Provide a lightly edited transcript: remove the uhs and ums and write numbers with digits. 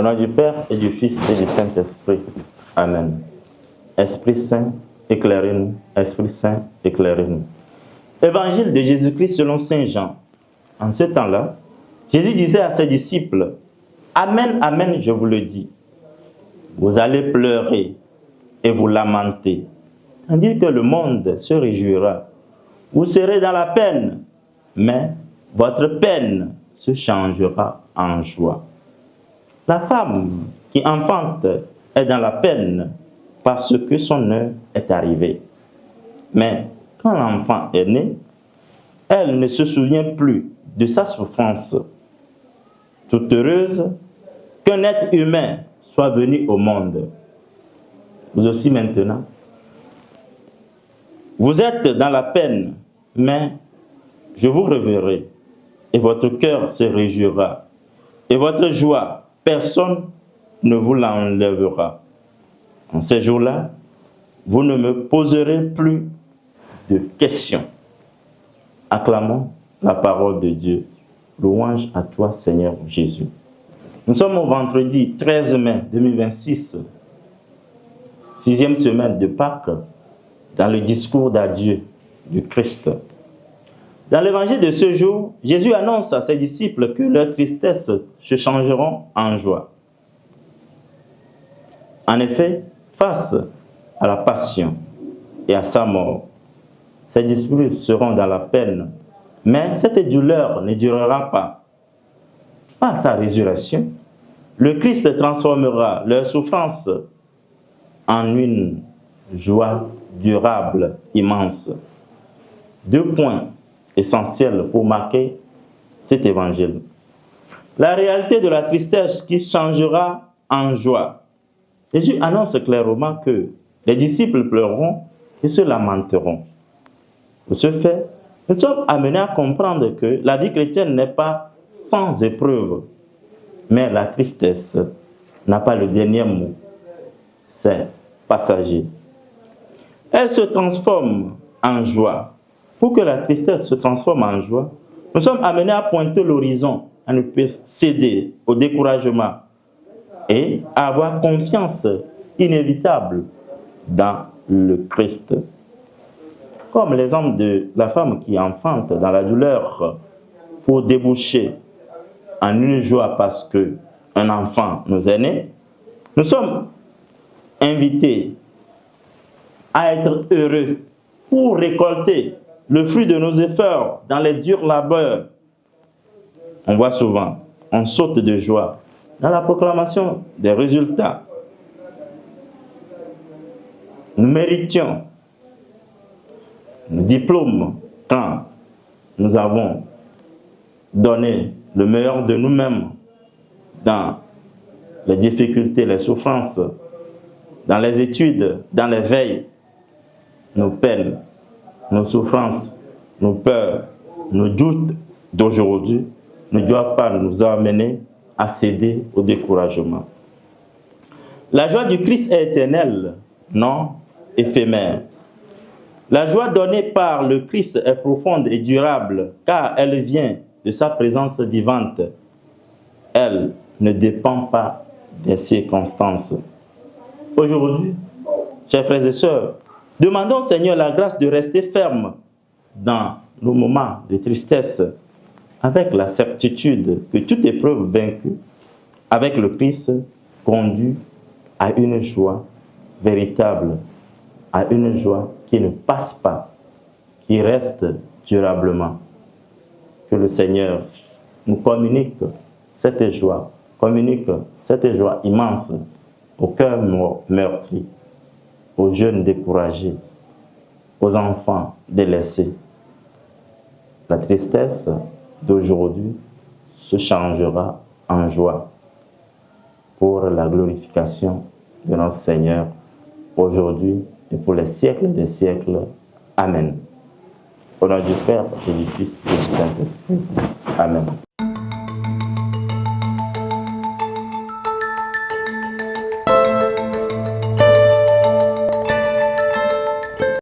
Au nom du Père et du Fils et du Saint-Esprit. Amen. Esprit Saint, éclairez-nous. Esprit Saint, éclairez-nous. Évangile de Jésus-Christ selon Saint Jean. En ce temps-là, Jésus disait à ses disciples, « Amen, amen, je vous le dis. Vous allez pleurer et vous lamenter, tandis que le monde se réjouira. Vous serez dans la peine, mais votre peine se changera en joie. La femme qui enfante est dans la peine parce que son heure est arrivée. Mais quand l'enfant est né, elle ne se souvient plus de sa souffrance. Toute heureuse qu'un être humain soit venu au monde. Vous aussi maintenant, vous êtes dans la peine, mais je vous reverrai et votre cœur se réjouira. Et votre joie, personne ne vous l'enlèvera. En ces jours-là, vous ne me poserez plus de questions. Acclamons la parole de Dieu. Louange à toi, Seigneur Jésus. Nous sommes au vendredi 13 mai 2026, 6e semaine de Pâques, dans le discours d'adieu du Christ. Dans l'évangile de ce jour, Jésus annonce à ses disciples que leurs tristesses se changeront en joie. En effet, face à la passion et à sa mort, ses disciples seront dans la peine, mais cette douleur ne durera pas. Par sa résurrection, le Christ transformera leur souffrance en une joie durable, immense. 2 points essentiels pour marquer cet évangile. La réalité de la tristesse qui changera en joie. Jésus annonce clairement que les disciples pleureront et se lamenteront. Pour ce fait, nous sommes amenés à comprendre que la vie chrétienne n'est pas sans épreuve, mais la tristesse n'a pas le dernier mot. C'est passager. Elle se transforme en joie. Pour que la tristesse se transforme en joie, nous sommes amenés à pointer l'horizon, à ne pas céder au découragement et à avoir confiance inévitable dans le Christ. Comme l'exemple de la femme qui enfante dans la douleur pour déboucher en une joie parce qu'un enfant nous est né, nous sommes invités à être heureux pour récolter le fruit de nos efforts dans les durs labeurs. On voit souvent, on saute de joie dans la proclamation des résultats. Nous méritions nos diplômes quand nous avons donné le meilleur de nous-mêmes dans les difficultés, les souffrances, dans les études, dans les veilles. Nos peines, nos souffrances, nos peurs, nos doutes d'aujourd'hui ne doivent pas nous amener à céder au découragement. La joie du Christ est éternelle, non éphémère. La joie donnée par le Christ est profonde et durable, car elle vient de sa présence vivante. Elle ne dépend pas des circonstances. Aujourd'hui, chers frères et sœurs, demandons au Seigneur la grâce de rester ferme dans nos moments de tristesse, avec la certitude que toute épreuve vaincue avec le Christ conduit à une joie véritable, à une joie qui ne passe pas, qui reste durablement. Que le Seigneur nous communique cette joie immense au cœur meurtri, aux jeunes découragés, aux enfants délaissés. La tristesse d'aujourd'hui se changera en joie pour la glorification de notre Seigneur aujourd'hui et pour les siècles des siècles. Amen. Au nom du Père et du Fils et du Saint-Esprit. Amen.